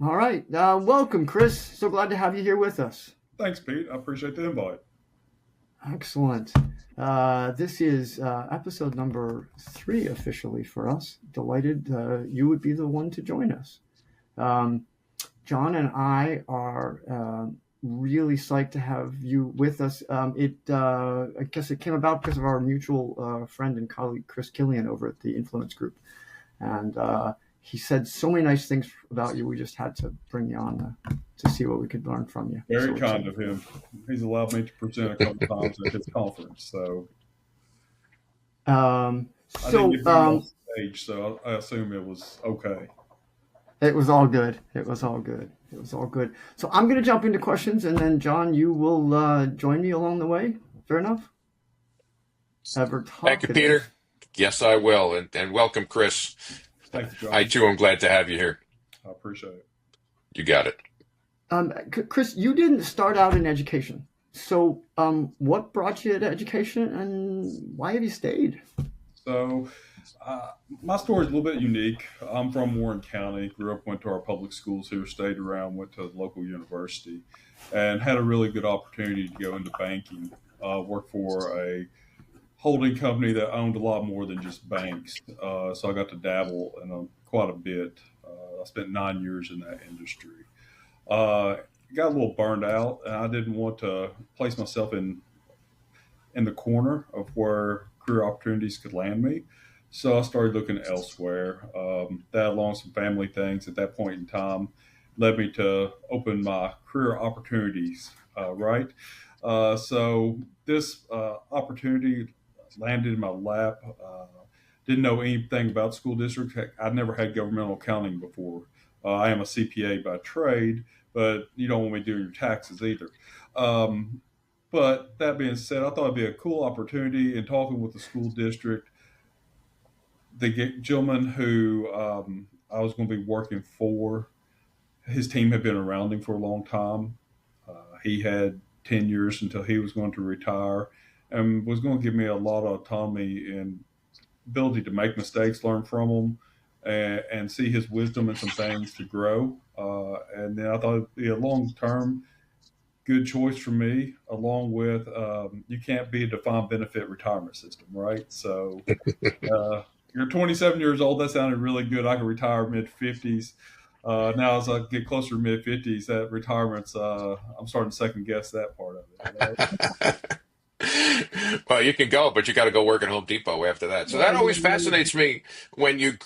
All right. Welcome, Chris. So glad to have you here with us. Thanks, Pete. I appreciate the invite. Excellent. This is episode number 3 officially for us. Delighted you would be the one to join us. Um, John and I are really psyched to have you with us. I guess it came about because of our mutual friend and colleague, Chris Killian, over at the Influence Group. And he said so many nice things about you. We just had to bring you on to see what we could learn from you. Very So kind of him. He's allowed me to present a couple times at his conference, so um, I didn't so get booted off stage, so I assume it was okay. it was all good. It was all good. It was all good. So I'm going to jump into questions, and then John, you will join me along the way. Fair enough. Ever Thank you, talkative. Peter. Yes, I will. And welcome, Chris. Thank you, I, John. too, am glad to have you here. I appreciate it. You got it. Chris, you didn't start out in education. So what brought you to education, and why have you stayed? So, my story is a little bit unique. I'm from Warren County, grew up, went to our public schools here, stayed around, went to the local university, and had a really good opportunity to go into banking. Work for a holding company that owned a lot more than just banks. So I got to dabble in quite a bit. I spent 9 years in that industry. Uh, Got a little burned out, and I didn't want to place myself in the corner of where career opportunities could land me. So I started looking elsewhere. That, along with some family things at that point in time, led me to open my career opportunities. Right. So this opportunity landed in my lap. Didn't know anything about school districts. Heck, I'd never had governmental accounting before. I am a CPA by trade, but you don't want me doing your taxes either. Um, but that being said, I thought it'd be a cool opportunity in talking with the school district. The gentleman who I was going to be working for, his team had been around him for a long time. He had 10 years until he was going to retire and was going to give me a lot of autonomy and ability to make mistakes, learn from them, and see his wisdom and some things to grow. And then I thought it'd be a long term good choice for me, along with you can't be a defined benefit retirement system, right? So you're 27 years old. That sounded really good. I could retire mid 50s. Now, as I get closer to mid 50s, that retirement's, I'm starting to second guess that part of it. Well, you can go, but you got to go work at Home Depot after that. So Well, that always fascinates me when you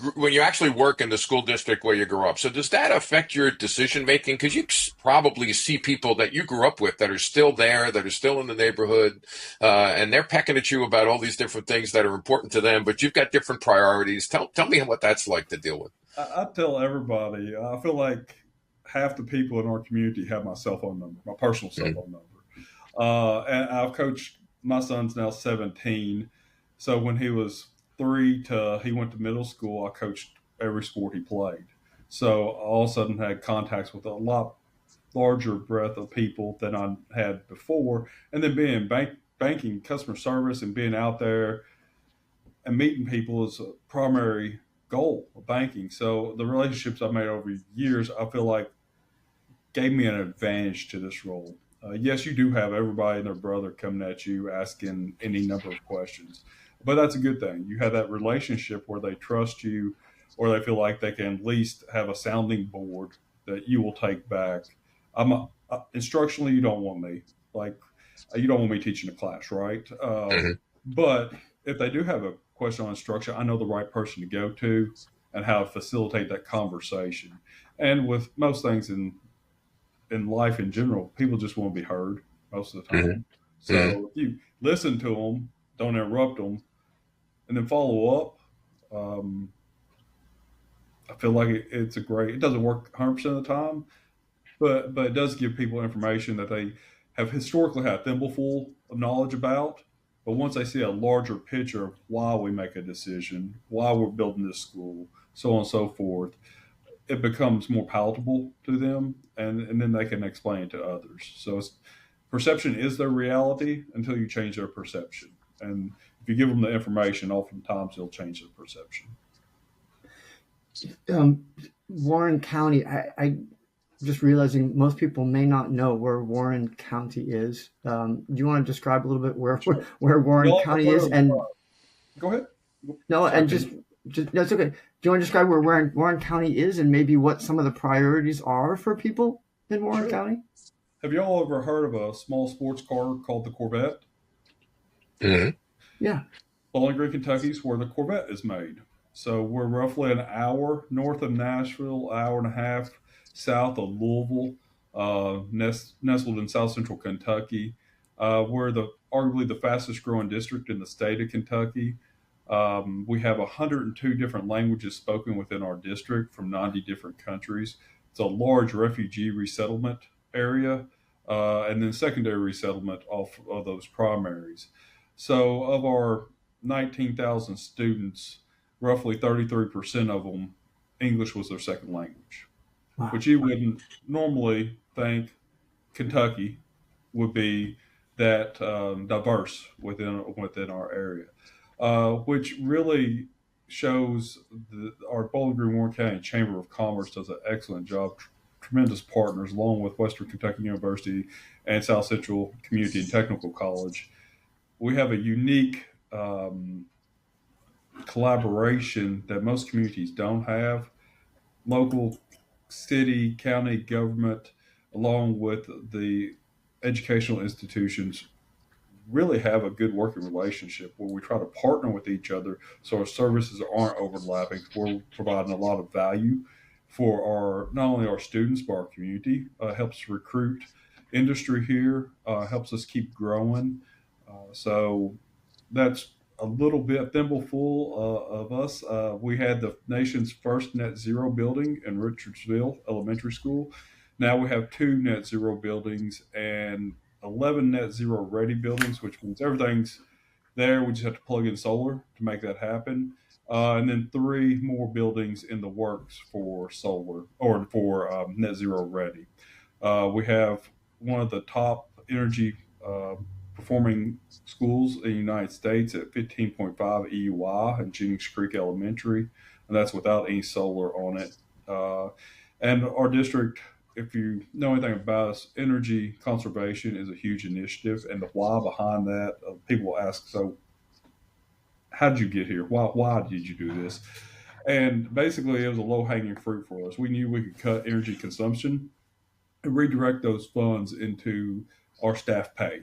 actually work in the school district where you grew up. So does that affect your decision making? Because you probably see people that you grew up with that are still there, that are still in the neighborhood, and they're pecking at you about all these different things that are important to them. But you've got different priorities. Tell me what that's like to deal with. I tell everybody, I feel like half the people in our community have my cell phone number, my personal cell phone number. And I've coached, my son's now 17. So when he was 3 to he went to middle school, I coached every sport he played. So I all of a sudden had contacts with a lot larger breadth of people than I had before. And then being in banking, customer service, and being out there and meeting people is a primary goal of banking. So the relationships I've made over years, I feel like gave me an advantage to this role. Yes, you do have everybody and their brother coming at you asking any number of questions, but that's a good thing. You have that relationship where they trust you, or they feel like they can at least have a sounding board that you will take back. Instructionally, you don't want me like you don't want me teaching a class, right? Mhm. But if they do have a question on instruction, I know the right person to go to and how to facilitate that conversation. And with most things in life in general, people just want to be heard most of the Mhm. time. Mhm. So if you listen to them, don't interrupt them, and then follow up, um, I feel like it's a great. It doesn't work 100% of the time, but it does give people information that they have historically had a thimbleful of knowledge about. But once they see a larger picture of why we make a decision, why we're building this school, so on and so forth, it becomes more palatable to them, and then they can explain it to others. So perception is their reality until you change their perception. And if you give them the information, oftentimes they'll change their perception. Um, Warren County. just realizing most people may not know where Warren County is. Do you want to describe a little bit Sure. where Warren Y'all County ever heard is? of, And go ahead. no, Sorry, and just no, it's okay. Do you want to describe where Warren County is and maybe what some of the priorities are for people in Warren sure. County? Have y'all ever heard of a small sports car called the Corvette? Mhm. Yeah. Bowling Green, Kentucky is where the Corvette is made. So we're roughly an hour north of Nashville, hour and a half south of Louisville, nestled in South Central Kentucky. We're arguably the fastest growing district in the state of Kentucky. We have 102 different languages spoken within our district from 90 different countries. It's a large refugee resettlement area, and then secondary resettlement off of those primaries. So, of our 19,000 students, roughly 33% of them, English was their second language, Wow. which you wouldn't normally think Kentucky would be that diverse within our area, which really shows our Bowling Green Warren County Chamber of Commerce does an excellent job. Tremendous partners, along with Western Kentucky University and South Central Community and Technical College. We have a unique collaboration that most communities don't have. Local, city, county government, along with the educational institutions, really have a good working relationship where we try to partner with each other so our services aren't overlapping. We're providing a lot of value for our not only our students but our community. Helps recruit industry here, helps us keep growing. So that's a little bit thimbleful of us. We had the nation's first net zero building in Richardsville Elementary School. Now we have two net zero buildings and 11 net zero ready buildings, which means everything's there. We just have to plug in solar to make that happen. And then three more buildings in the works for solar or for net zero ready. We have one of the top energy performing schools in the United States at 15.5 EUI in Jennings Creek Elementary, and that's without any solar on it. And our district, if you know anything about us, energy conservation is a huge initiative, and the why behind that, people ask, so how did you get here? Why did you do this? And basically, it was a low hanging fruit for us. We knew we could cut energy consumption and redirect those funds into our staff pay.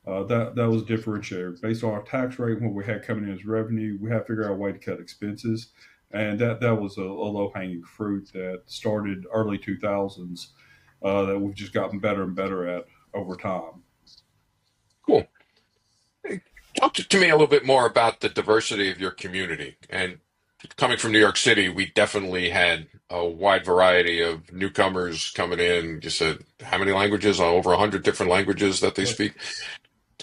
That was differentiated based on our tax rate and what we had coming in as revenue. We had to figure out a way to cut expenses, and that was a low hanging fruit that started early 2000s that we've just gotten better and better at over time. Cool. Talk to me a little bit more about the diversity of your community. And coming from New York City, we definitely had a wide variety of newcomers coming in. You said how many languages? Over 100 different languages that they speak.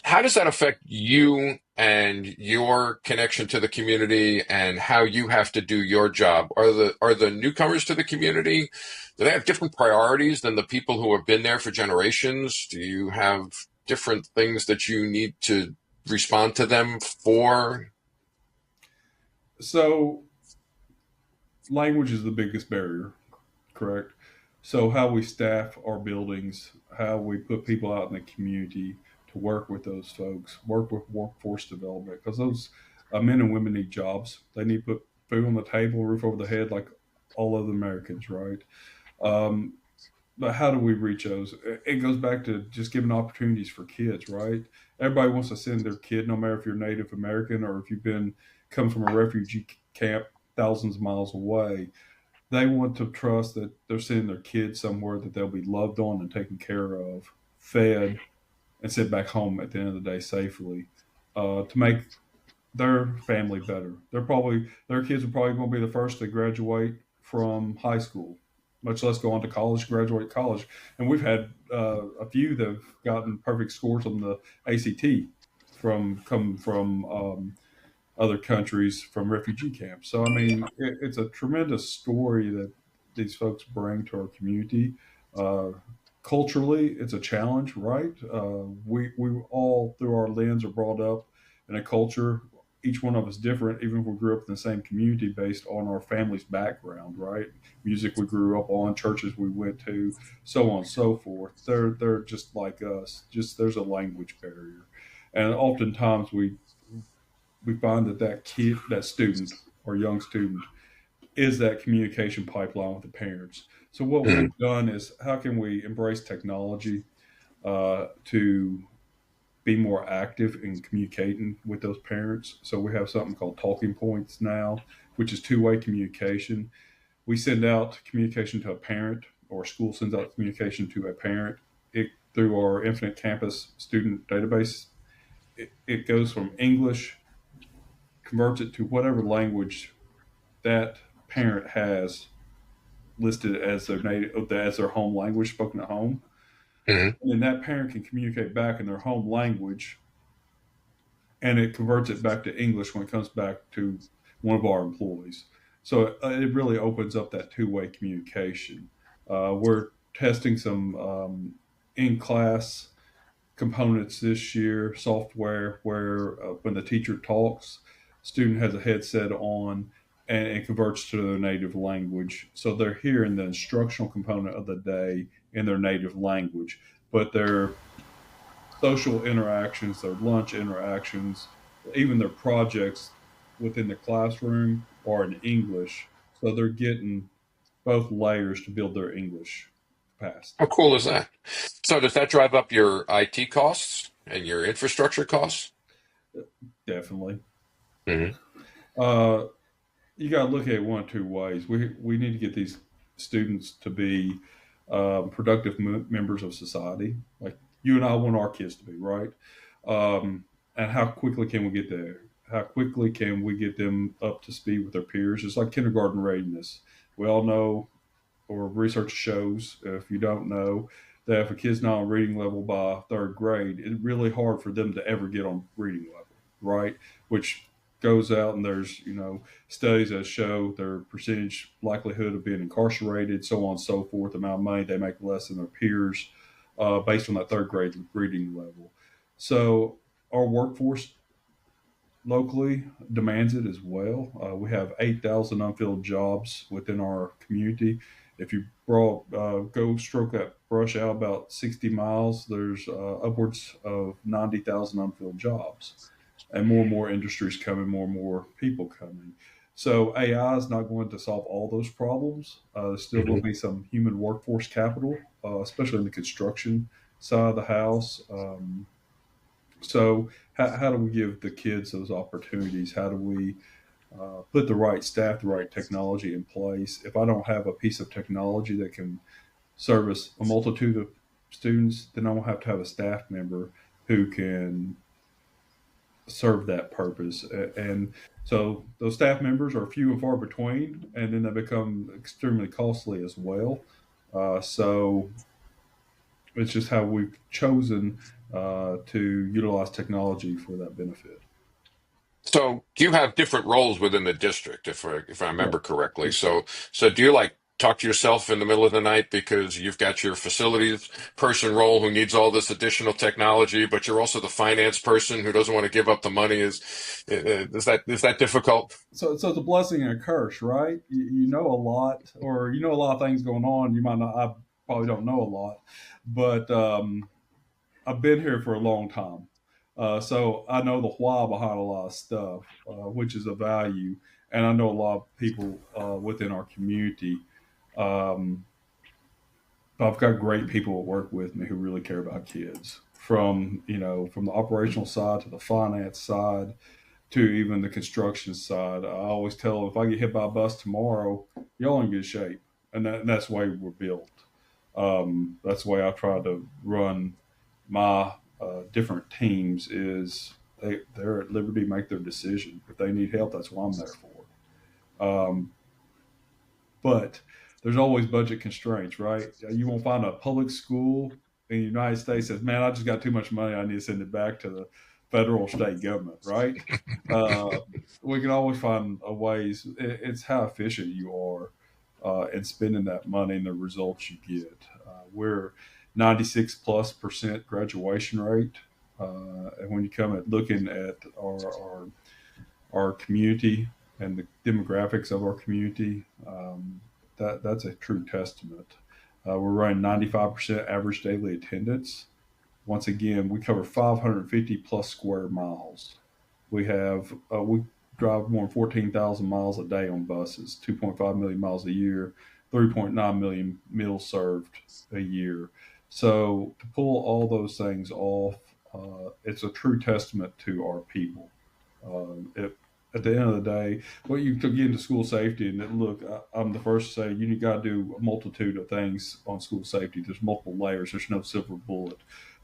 How does that affect you and your connection to the community and how you have to do your job? Are the newcomers to the community, do they have different priorities than the people who have been there for generations? Do you have different things that you need to respond to them for? So, language is the biggest barrier, correct? So, how we staff our buildings, how we put people out in the community to work with those folks, work with workforce development, because those men and women need jobs. They need to put food on the table, roof over the head, like all other Americans, right? Um, but how do we reach those? It goes back to just giving opportunities for kids, right? Everybody wants to send their kid, no matter if you're Native American or if you've been come from a refugee camp thousands of miles away. They want to trust that they're sending their kids somewhere that they'll be loved on and taken care of, fed, and sent back home at the end of the day safely to make their family better. Their kids are probably going to be the first to graduate from high school, much less go on to college, graduate college. And we've had a few that have gotten perfect scores on the ACT from come from other countries from refugee camps. So I mean, it's a tremendous story that these folks bring to our community. Uh, Culturally, it's a challenge, right? We all through our lens are brought up in a culture. each one of us different, even if we grew up in the same community based on our family's background, right? Music we grew up on, churches we went to, so on and so forth. They're just like us. Just there's a language barrier, and oftentimes we find that kid, that student or young student, is that communication pipeline with the parents. So what Mhm. we've done is how can we embrace technology to be more active in communicating with those parents. So we have something called talking points now, which is two-way communication. We send out communication to a parent, or a school sends out communication to a parent. Through our Infinite Campus student database, it goes from English, converts it to whatever language that parent has listed as their native, as their home language spoken at home. Mhm. And then that parent can communicate back in their home language, and it converts it back to English when it comes back to one of our employees. So it really opens up that two-way communication. We're testing some in-class components this year, software where when the teacher talks, student has a headset on and it converts to their native language. So they're hearing the instructional component of the day in their native language, but their social interactions, their lunch interactions, even their projects within the classroom are in English. So they're getting both layers to build their English How capacity. cool is that? So does that drive up your IT costs and your infrastructure costs? Definitely. Hmm. Uh, you got to look at it one of two ways. We need to get these students to be productive members of society, like you and I want our kids to be, right? And how quickly can we get there? How quickly can we get them up to speed with their peers? It's like kindergarten readiness. We all know, or research shows, if you don't know, that if a kid's not on reading level by third grade, it's really hard for them to ever get on reading level, right? Which goes out and there's studies that show their percentage likelihood of being incarcerated, so on and so forth, the amount of money they make less than their peers, based on that third grade reading level. So our workforce locally demands it as well. We have 8,000 unfilled jobs within our community. If you go stroke that brush out about 60 miles, there's upwards of 90,000 unfilled jobs, and more industries coming, more people coming. So AI is not going to solve all those problems. There's still going Hmm. to be some human workforce capital, especially in the construction side of the house. So how do we give the kids those opportunities? How do we put the right staff, the right technology in place? If I don't have a piece of technology that can service a multitude of students, then I will have to have a staff member who can serve that purpose. And so those staff members are few and far between, and then they become extremely costly as well. So it's just how we've chosen to utilize technology for that benefit. So do you have different roles within the district, if I Yeah. remember correctly? So do you like talk to yourself in the middle of the night because you've got your facilities person role who needs all this additional technology, but you're also the finance person who doesn't want to give up the money? Is that difficult? So it's a blessing and a curse, right? You know a lot, or you know a lot of things going on. You might not. I probably don't know a lot, but I've been here for a long time, so I know the why behind a lot of stuff, which is a value, and I know a lot of people within our community. Um, I've got great people that work with me who really care about kids, from the operational side to the finance side to even the construction side. I always tell them, if I get hit by a bus tomorrow, y'all in good shape, and that's the way we're built. That's the way I try to run my different teams. Is they're at liberty to make their decision. If they need help, that's what I'm there for. But there's always budget constraints, right? You won't find a public school in the United States that says, "Man, I just got too much money. I need to send it back to the federal or state government." Right? Uh, we can always find a ways. It's how efficient you are in spending that money and the results you get. We're 96+% graduation rate, and when you come at looking at our our community and the demographics of our community, that's a true testament. We're running 95% average daily attendance. Once again, we cover 550 plus square miles. We drive more than 14,000 miles a day on buses, 2.5 million miles a year, 3.9 million meals served a year. So to pull all those things off, it's a true testament to our people. At the end of the day, what you get into school safety, and look, I'm the first to say you got to do a multitude of things on school safety. There's multiple layers. There's no silver bullet,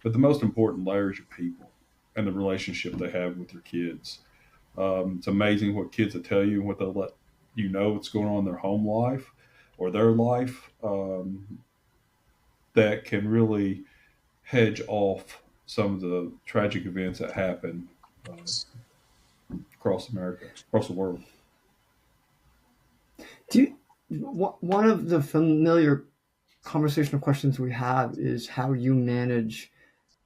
but the most important layer is your people and the relationship they have with their kids. It's amazing what kids will tell you and what they'll let you know what's going on in their home life or their life, that can really hedge off some of the tragic events that happen across America, across the world. One of the familiar conversational questions we have is how you manage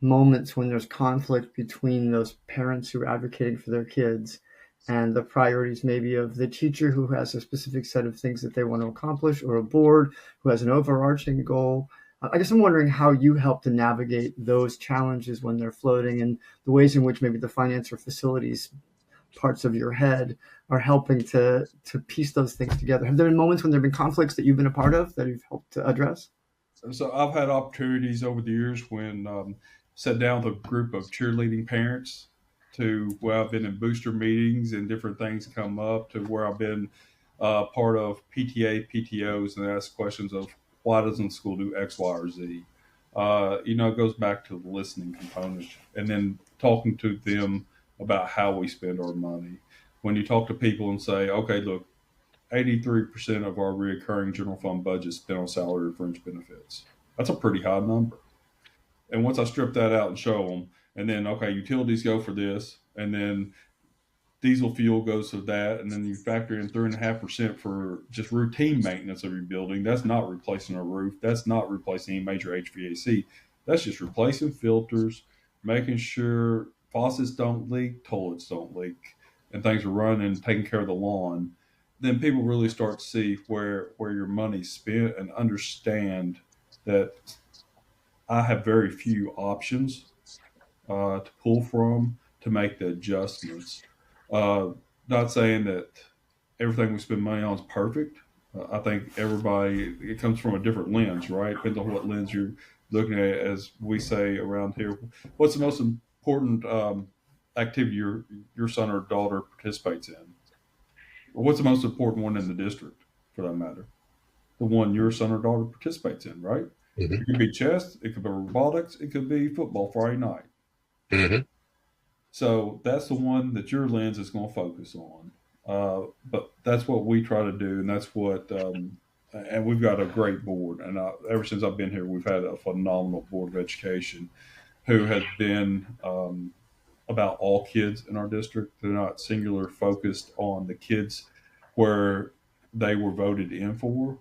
moments when there's conflict between those parents who are advocating for their kids and the priorities maybe of the teacher who has a specific set of things that they want to accomplish, or a board who has an overarching goal. I guess I'm wondering how you help to navigate those challenges when they're floating, and the ways in which maybe the finance or facilities parts of your head are helping to piece those things together. Have there been moments when there have been conflicts that you've been a part of that you've helped to address? So I've had opportunities over the years when sat down with a group of cheerleading parents to where I've been in booster meetings and different things come up, to where I've been part of PTA, PTOs, and ask questions of why doesn't school do X, Y, or Z? It goes back to the listening component, and then talking to them about how we spend our money. When you talk to people and say, okay, look, 83% of our recurring general fund budget is spent on salary or fringe benefits. That's a pretty high number. And once I strip that out and show them, and then, okay, utilities go for this, and then diesel fuel goes to that, and then you factor in 3.5% for just routine maintenance of your building. That's not replacing a roof. That's not replacing any major HVAC. That's just replacing filters, making sure faucets don't leak, toilets don't leak, and things are running and taking care of the lawn. Then people really start to see where your money's spent and understand that I have very few options to pull from to make the adjustments. Not saying that everything we spend money on is perfect. I think it comes from a different lens, right? Depends on what lens you're looking at. As we say around here, what's the most important activity your son or daughter participates in? Or what's the most important one in the district, for that matter? The one your son or daughter participates in, right? Mm-hmm. It could be chess, it could be robotics, it could be football Friday night. Mm-hmm. So that's the one that your lens is going to focus on. But that's what we try to do, and that's what. And we've got a great board, and ever since I've been here, we've had a phenomenal board of education, who has been about all kids in our district. They're not singular focused on the kids where they were voted in for.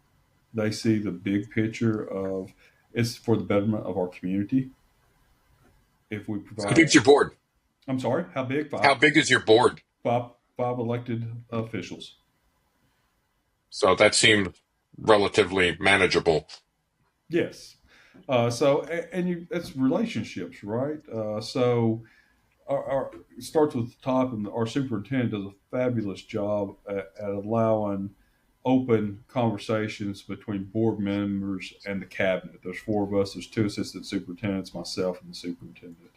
They see the big picture of it's for the betterment of our community. If we provide, How big's your board? I'm sorry, how big? How big is your board? Five elected officials. So that seemed relatively manageable. Yes. It's relationships, right? So it starts with the top, and our superintendent does a fabulous job at allowing open conversations between board members and the cabinet. There's 4 of us. There's 2 assistant superintendents, myself, and the superintendent.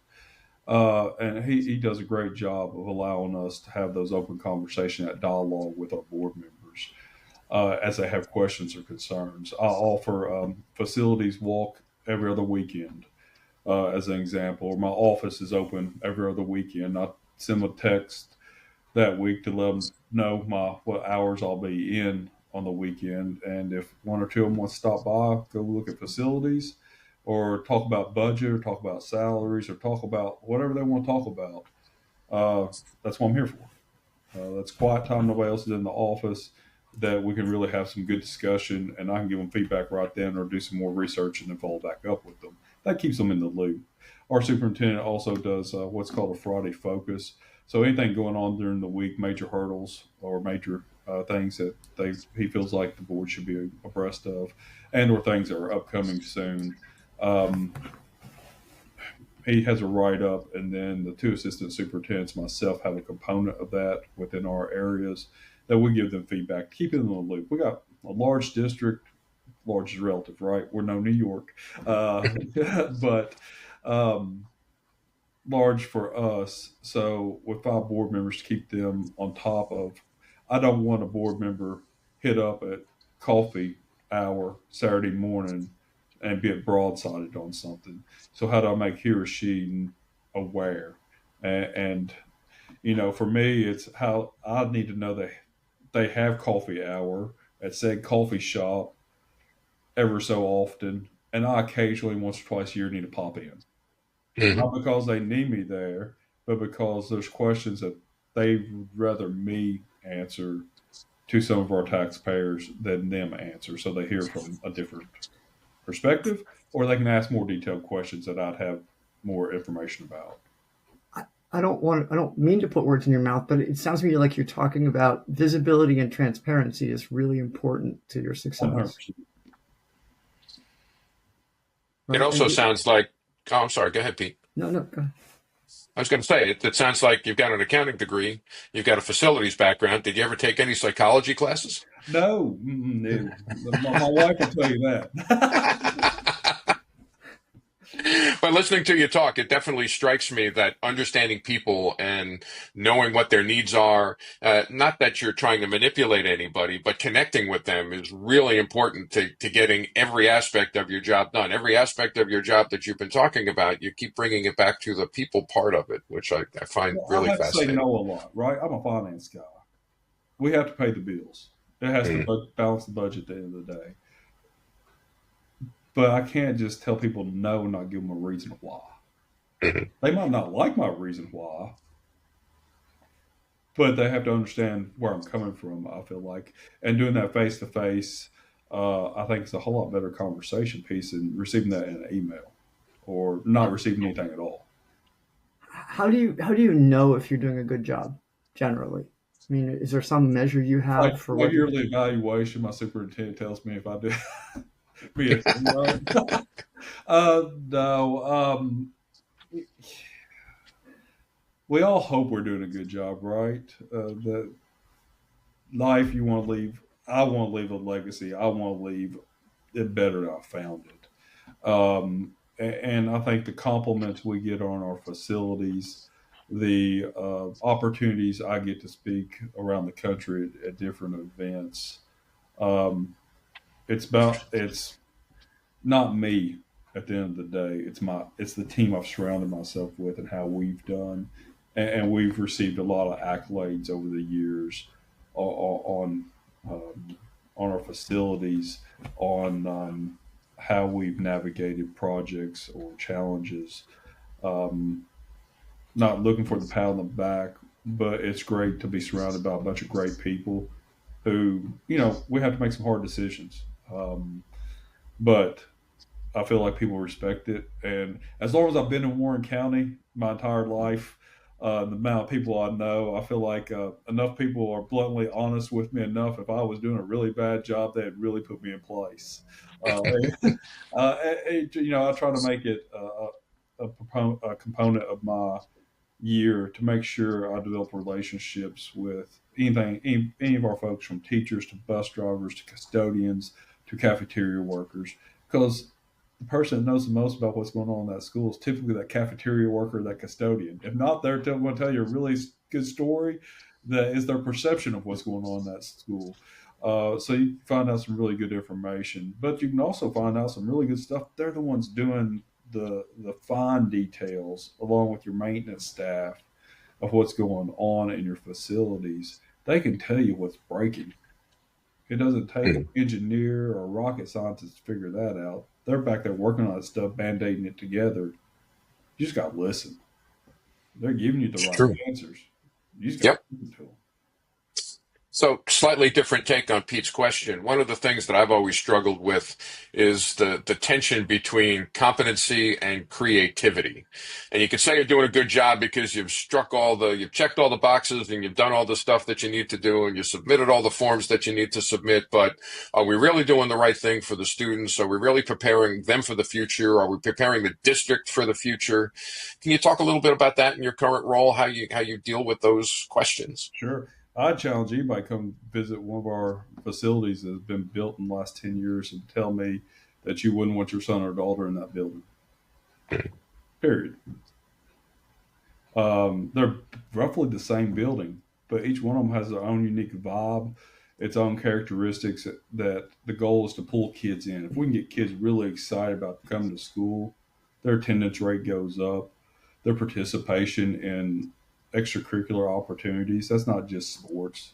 And he does a great job of allowing us to have those open conversations, that dialogue with our board members as they have questions or concerns. I'll offer facilities walk every other weekend as an example, or my office is open every other weekend. I send a text that week to let them know what hours I'll be in on the weekend. And if 1 or 2 of them want to stop by, go look at facilities, or talk about budget, or talk about salaries, or talk about whatever they want to talk about, that's what I'm here for. That's quiet time. Nobody else is in the office, that we can really have some good discussion, and I can give them feedback right then, or do some more research and then follow back up with them. That keeps them in the loop. Our superintendent also does what's called a Friday focus. So anything going on during the week, major hurdles or major things that he feels like the board should be abreast of, and or things that are upcoming soon. Um, he has a write up, and then the two assistant superintendents, myself, have a component of that within our areas that we give them feedback, keep them in the loop. We got a large district, large is relative, right? We're no New York, but large for us. So with 5 board members, to keep them on top of, I don't want a board member hit up at coffee hour Saturday morning and be broadsided on something. So how do I make he or she aware? And for me, it's how I need to know that they have coffee hour at said coffee shop ever so often, and I occasionally, once or twice a year, need to pop in. Mm-hmm. Not because they need me there, but because there's questions that they'd rather me answer to some of our taxpayers than them answer. So they hear from a different perspective, or they can ask more detailed questions that I'd have more information about. I don't mean to put words in your mouth, but it sounds to me like you're talking about visibility and transparency is really important to your success. 100%. Right? It also sounds like, oh, I'm sorry, go ahead, Pete. No, go ahead. I was going to say, it sounds like you've got an accounting degree, you've got a facilities background. Did you ever take any psychology classes? No. My wife will tell you that. But listening to you talk, it definitely strikes me that understanding people and knowing what their needs are, not that you're trying to manipulate anybody, but connecting with them is really important to getting every aspect of your job done. Every aspect of your job that you've been talking about, you keep bringing it back to the people part of it, which I find really I have fascinating. to say no a lot, right? I'm a finance guy. We have to pay the bills. It has to balance the budget at the end of the day. But I can't just tell people no and not give them a reason why. They might not like my reason why, but they have to understand where I'm coming from, I feel like. And doing that face to face, I think it's a whole lot better conversation piece than receiving that in an email or not receiving anything at all. How do you know if you're doing a good job generally? I mean, is there some measure you have for my yearly evaluation? My superintendent tells me if I do. No. We all hope we're doing a good job, right? The life you want to leave, I want to leave a legacy. I want to leave it better than I found it. And I think the compliments we get on our facilities, the opportunities I get to speak around the country at different events, it's not me at the end of the day. It's the team I've surrounded myself with and how we've done, and we've received a lot of accolades over the years on our facilities, on how we've navigated projects or challenges. Not looking for the pat on the back, but it's great to be surrounded by a bunch of great people who, we have to make some hard decisions. But I feel like people respect it. And as long as I've been in Warren County my entire life, the amount of people I know, I feel like enough people are bluntly honest with me enough. If I was doing a really bad job, they'd really put me in place. I try to make it a component of my year to make sure I develop relationships with any of our folks, from teachers to bus drivers to custodians to cafeteria workers, because the person that knows the most about what's going on in that school is typically that cafeteria worker, that custodian. If not, they're going to tell you a really good story that is their perception of what's going on in that school. So you can find out some really good information, but you can also find out some really good stuff. They're the ones doing the fine details, along with your maintenance staff, of what's going on in your facilities. They can tell you what's breaking. It doesn't take an engineer or a rocket scientist to figure that out. They're back there working on that stuff, band-aiding it together. You just got to listen. They're giving you the right answers. You just got to listen to them. So, slightly different take on Pete's question. One of the things that I've always struggled with is the tension between competency and creativity. And you can say you're doing a good job because you've checked all the boxes and you've done all the stuff that you need to do and you submitted all the forms that you need to submit. But are we really doing the right thing for the students? Are we really preparing them for the future? Are we preparing the district for the future? Can you talk a little bit about that in your current role, how you deal with those questions? Sure. I'd challenge anybody to come visit one of our facilities that has been built in the last 10 years and tell me that you wouldn't want your son or daughter in that building. Period. They're roughly the same building, but each one of them has their own unique vibe, its own characteristics that the goal is to pull kids in. If we can get kids really excited about coming to school, their attendance rate goes up, their participation in extracurricular opportunities. That's not just sports.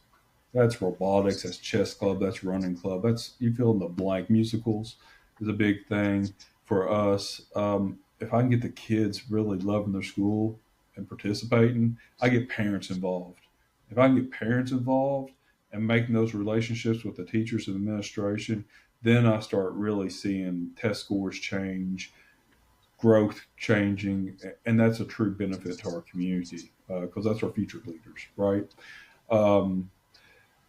That's robotics, that's chess club, that's running club. That's, you fill in the blank. Musicals is a big thing for us. If I can get the kids really loving their school and participating, I get parents involved. If I can get parents involved and making those relationships with the teachers and administration, then I start really seeing test scores change, growth changing, and that's a true benefit to our community because that's our future leaders, right?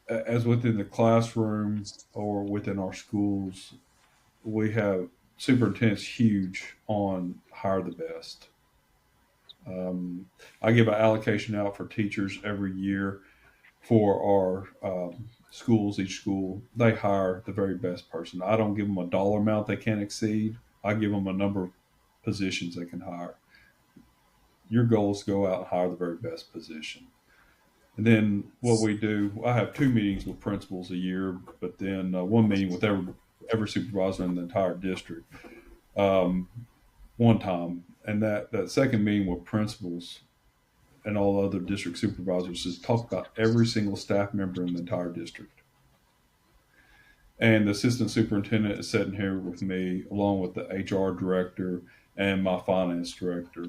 As within the classroom or within our schools, we have superintendents huge on hire the best. I give an allocation out for teachers every year for our schools. Each school, they hire the very best person. I don't give them a dollar amount they can't exceed. I give them a number of positions they can hire. Your goal is to go out and hire the very best position. And then what we do, I have 2 meetings with principals a year, but then 1 meeting with every supervisor in the entire district one time. And that second meeting with principals and all other district supervisors is talk about every single staff member in the entire district. And the assistant superintendent is sitting here with me, along with the HR director and my finance director.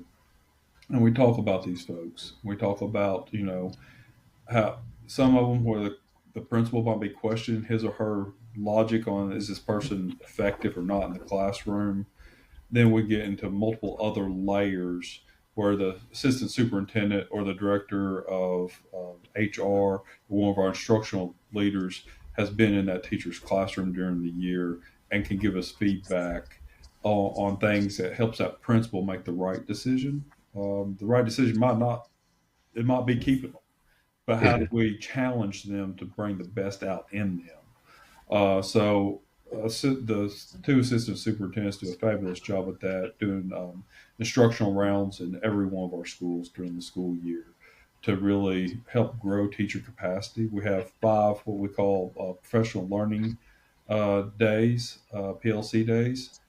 And we talk about these folks. We talk about, how some of them where the principal might be questioning his or her logic on is this person effective or not in the classroom. Then we get into multiple other layers where the assistant superintendent or the director of HR or one of our instructional leaders has been in that teacher's classroom during the year and can give us feedback on things that helps that principal make the right decision. The right decision might be keeping them, but how do we challenge them to bring the best out in them? The 2 assistant superintendents do a fabulous job at that, doing instructional rounds in every one of our schools during the school year to really help grow teacher capacity. We have 5 what we call professional learning days, PLC days,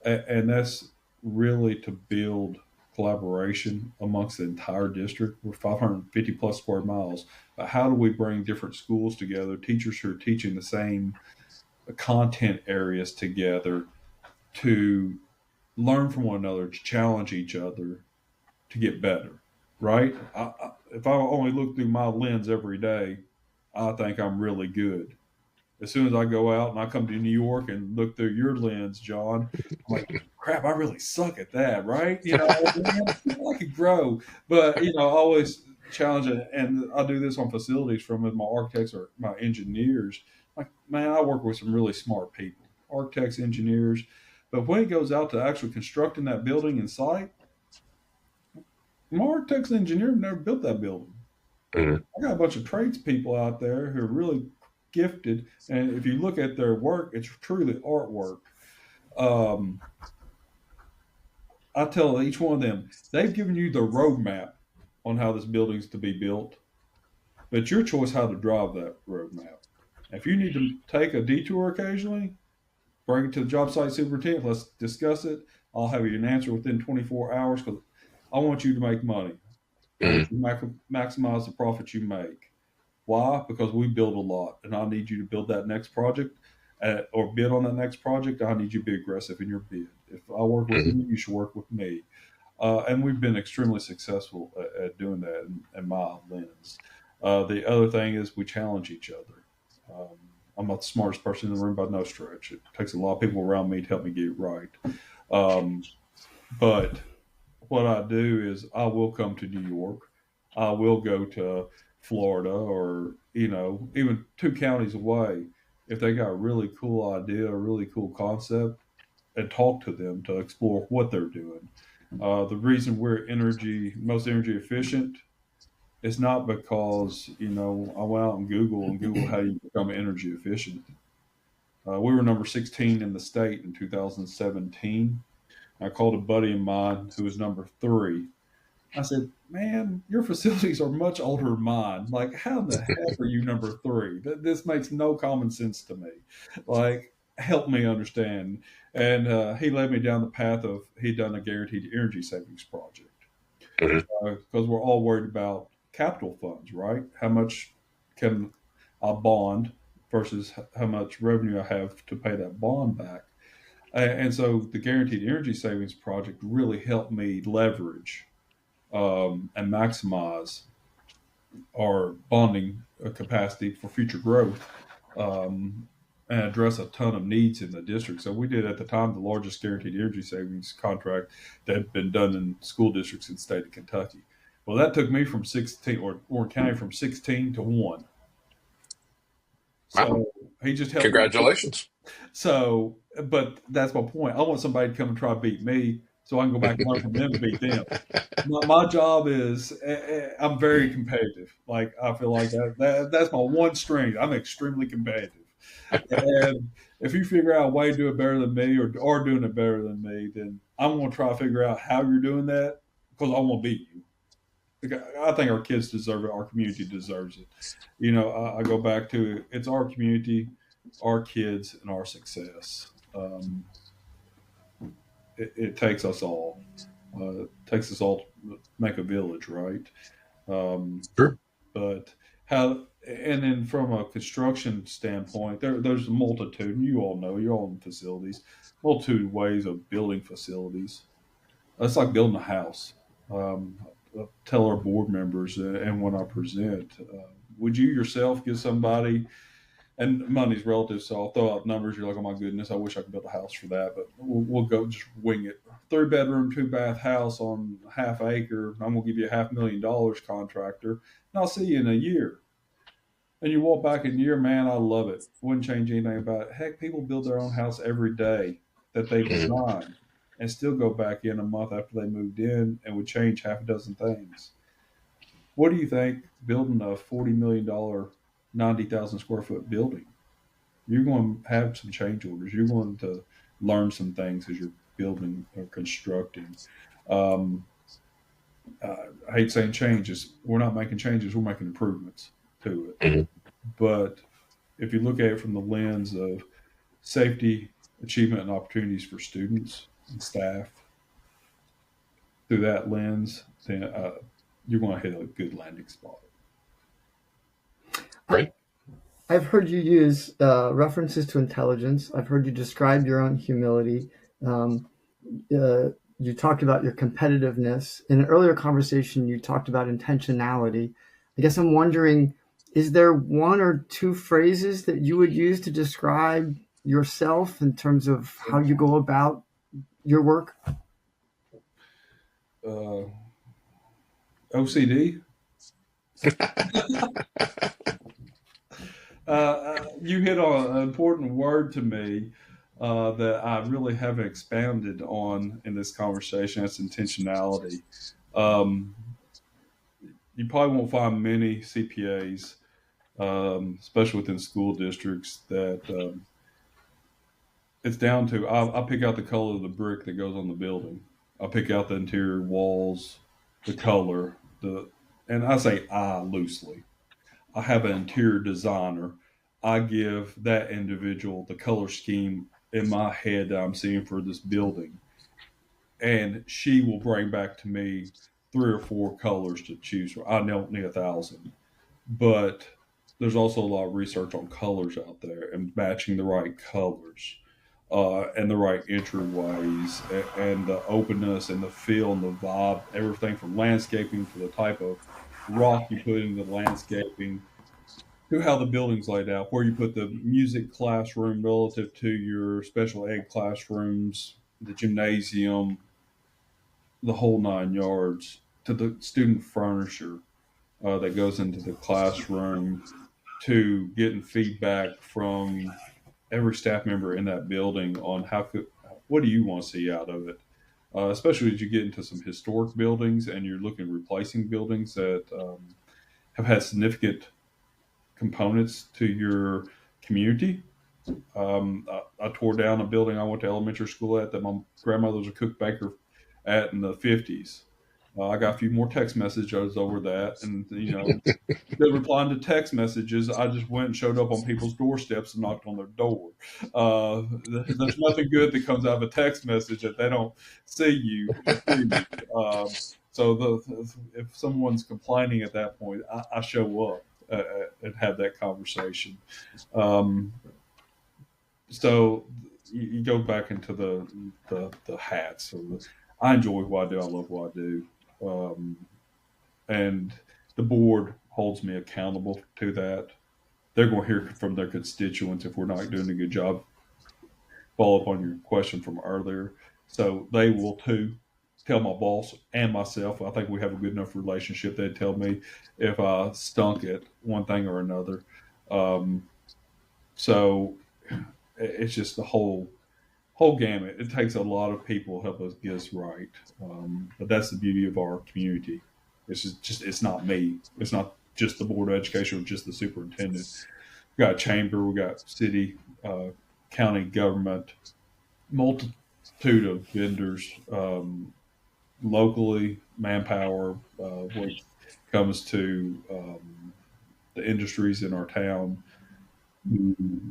and that's really to build collaboration amongst the entire district. We're 550 plus square miles. But how do we bring different schools together, teachers who are teaching the same content areas together to learn from one another, to challenge each other, to get better, right? If I only look through my lens every day, I think I'm really good. As soon as I go out and I come to New York and look through your lens, John, I'm like, crap, I really suck at that, right? I could grow. But, I always challenge it. And I do this on facilities from my architects or my engineers. Like, man, I work with some really smart people, architects, engineers. But when it goes out to actually constructing that building in site, my architects and engineers have never built that building. I got a bunch of tradespeople out there who are really gifted, and if you look at their work, it's truly artwork. I tell each one of them, they've given you the roadmap on how this building's to be built, but it's your choice how to drive that roadmap. If you need to take a detour occasionally, bring it to the job site superintendent, let's discuss it. I'll have you an answer within 24 hours because I want you to make money. I want you to maximize the profits you make. Why? Because we build a lot, and I need you to build that next project or bid on that next project. I need you to be aggressive in your bid. If I work with you, you should work with me. And we've been extremely successful at doing that in my lens. The other thing is we challenge each other. I'm not the smartest person in the room by no stretch. It takes a lot of people around me to help me get it right. But what I do is I will come to New York. I will go to Florida or, even 2 counties away if they got a really cool idea, a really cool concept, and talk to them to explore what they're doing. The reason we're most energy efficient is not because, I went out and Google how you become energy efficient. We were number 16 in the state in 2017. I called a buddy of mine who was number 3. I said, "Man, your facilities are much older than mine. Like, how the heck are you number 3? This makes no common sense to me. Like, help me understand." And he led me down the path of he'd done a guaranteed energy savings project because we're all worried about capital funds, right? How much can I bond versus how much revenue I have to pay that bond back? And so the guaranteed energy savings project really helped me leverage and maximize our bonding capacity for future growth, and address a ton of needs in the district. So we did at the time the largest guaranteed energy savings contract that had been done in school districts in the state of Kentucky. Well, that took me from 16, or Warren County from 16 to 1. So Wow. he just helped me. Congratulations. So, but that's my point. I want somebody to come and try to beat me so I can go back and learn from them to beat them. My job is I'm very competitive. Like, I feel like that's my one strength. I'm extremely competitive. And if you figure out a way to do it better than me or are doing it better than me, then I'm going to try to figure out how you're doing that because I want to beat you. I think our kids deserve it. Our community deserves it. I go back to it's our community, our kids, and our success. It takes us all. It takes us all to make a village, right? Sure. But and then from a construction standpoint, there's a multitude, and you all know, you're all in facilities, multitude of ways of building facilities. It's like building a house. I tell our board members, and when I present, would you yourself give somebody, and money's relative, so I'll throw out numbers. You're like, oh my goodness, I wish I could build a house for that, but we'll go just wing it. 3-bedroom, 2-bath house on half acre. I'm gonna give you $500,000 contractor, and I'll see you in a year. And you walk back in a year, man, I love it. Wouldn't change anything about it. Heck, people build their own house every day that they design and still go back in a month after they moved in and would change half a dozen things. What do you think building a $40 million, 90,000 square foot building? You're going to have some change orders. You're going to learn some things as you're building or constructing. I hate saying changes. We're not making changes. We're making improvements to it. But if you look at it from the lens of safety, achievement, and opportunities for students and staff, through that lens, then you're going to hit a good landing spot. Great. I've heard you use references to intelligence. I've heard you describe your own humility. You talked about your competitiveness. In an earlier conversation, you talked about intentionality. I guess I'm wondering, is there 1 or 2 phrases that you would use to describe yourself in terms of how you go about your work? OCD. You hit on an important word to me that I really haven't expanded on in this conversation. That's intentionality. You probably won't find many CPAs, especially within school districts, that it's down to I pick out the color of the brick that goes on the building. I pick out the interior walls, the color, and I say I loosely. I have an interior designer. I give that individual the color scheme in my head that I'm seeing for this building. And she will bring back to me 3 or 4 colors to choose from. I don't need 1,000. But there's also a lot of research on colors out there and matching the right colors and the right entryways and the openness and the feel and the vibe, everything from landscaping to the type of rock you put into the landscaping, to how the building's laid out, where you put the music classroom relative to your special ed classrooms, the gymnasium, the whole 9 yards, to the student furniture that goes into the classroom, to getting feedback from every staff member in that building on what do you want to see out of it. Especially as you get into some historic buildings and you're looking at replacing buildings that have had significant components to your community. I tore down a building I went to elementary school at that my grandmother was a cook baker at in the 50s. I got a few more text messages over that, and instead of replying to text messages, I just went and showed up on people's doorsteps and knocked on their door. There's nothing good that comes out of a text message that they don't see you. So if someone's complaining at that point, I show up and have that conversation. So you go back into the hats. I enjoy what I do. I love what I do. And the board holds me accountable to that. They're going to hear from their constituents if we're not doing a good job. Follow up on your question from earlier. So they will too tell my boss and myself. I think we have a good enough relationship. They'd tell me if I stunk at one thing or another. So it's just the whole gamut. It takes a lot of people to help us get us right. But that's the beauty of our community. It's not me. It's not just the Board of Education or just the superintendent. We got a chamber, we got city, county government, multitude of vendors, locally, manpower, when it comes to the industries in our town,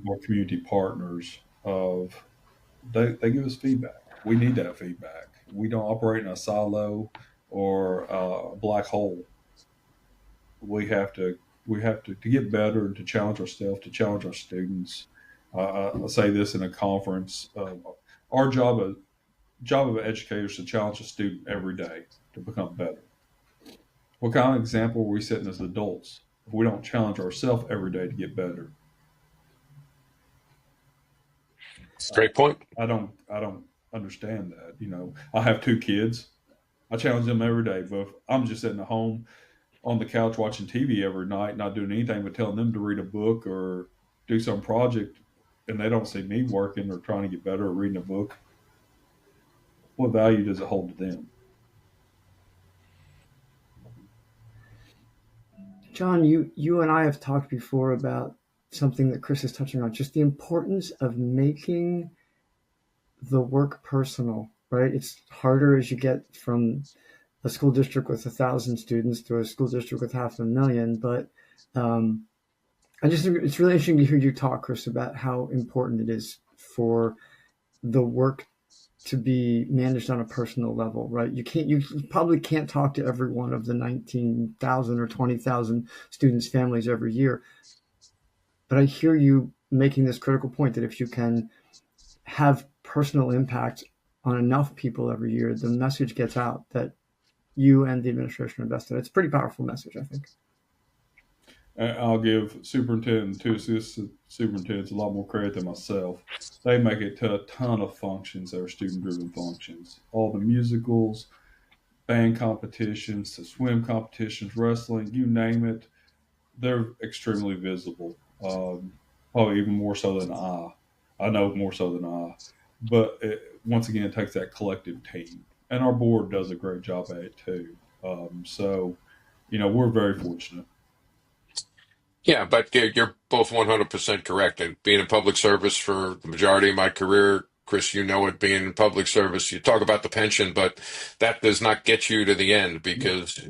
our community partners. They give us feedback. We need that feedback. We don't operate in a silo or a black hole. We have to get better and to challenge ourselves, to challenge our students. I say this in a conference. Our job of educators is to challenge a student every day to become better. What kind of example are we setting as adults if we don't challenge ourselves every day to get better? Great point. I don't understand that. I have 2 kids. I challenge them every day, but if I'm just sitting at home on the couch watching TV every night, not doing anything but telling them to read a book or do some project, and they don't see me working or trying to get better or reading a book, what value does it hold to them? John, you and I have talked before about something that Chris is touching on, just the importance of making the work personal, right? It's harder as you get from a school district with 1,000 students to a school district with 500,000. But I just think it's really interesting to hear you talk, Chris, about how important it is for the work to be managed on a personal level, right? You probably can't talk to every one of the 19,000 or 20,000 students' families every year. But I hear you making this critical point that if you can have personal impact on enough people every year, the message gets out that you and the administration are invested. It's a pretty powerful message, I think. I'll give superintendent and 2 assistant superintendents a lot more credit than myself. They make it to a ton of functions that are student-driven functions. All the musicals, band competitions, to swim competitions, wrestling, you name it, they're extremely visible. Probably even more so than I. I know more so than I. But once again, it takes that collective team. And our board does a great job at it too. So, we're very fortunate. Yeah, but you're both 100% correct. And being in public service for the majority of my career, Chris, being in public service, you talk about the pension, but that does not get you to the end because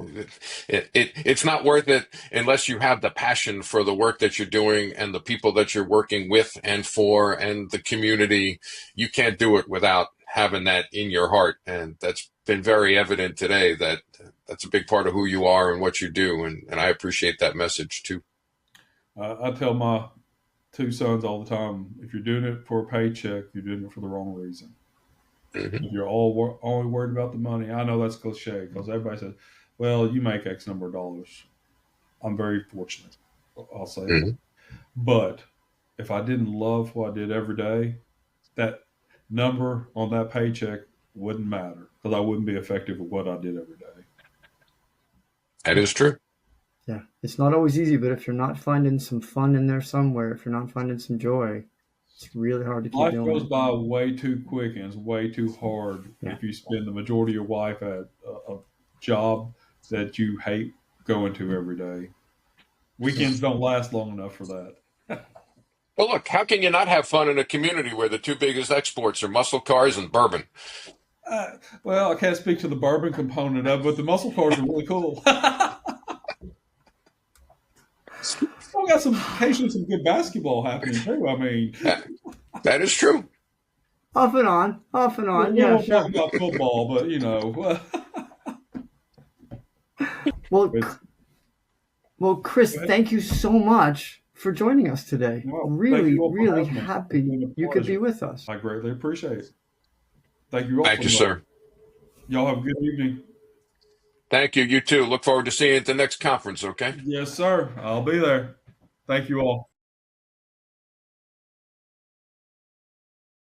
it's not worth it unless you have the passion for the work that you're doing and the people that you're working with and for and the community. You can't do it without having that in your heart. And that's been very evident today that that's a big part of who you are and what you do. And I appreciate that message too. I tell my 2 sons all the time, if you're doing it for a paycheck, you're doing it for the wrong reason. Mm-hmm. If you're only worried about the money, I know that's cliche because everybody says, well, you make X number of dollars. I'm very fortunate. I'll say Mhm. that. But if I didn't love what I did every day, that number on that paycheck wouldn't matter because I wouldn't be effective at what I did every day. That is true. Yeah, it's not always easy, but if you're not finding some fun in there somewhere, if you're not finding some joy, it's really hard to keep Life doing goes it. by way too quick and it's way too hard Yeah. if you spend the majority of your life at a job that you hate going to every day. Weekends don't last long enough for that. Well, look, how can you not have fun in a community where the two biggest exports are muscle cars and bourbon? Well, I can't speak to the bourbon component of it, but the muscle cars are really cool. We got occasionally some good basketball happening too. I mean, That is true. Off and on, we yeah, won't sure. talk about football, but Well, it's- well, Chris, Go ahead. thank you so much for joining us today. Well, thank Really, you all for really having me. happy It's been a you could be pleasure. with us. I greatly appreciate it. Thank you all. Thank you, sir. Y'all have a good evening. Thank you. You too. Look forward to seeing you at the next conference, okay? Yes, sir. I'll be there. Thank you all.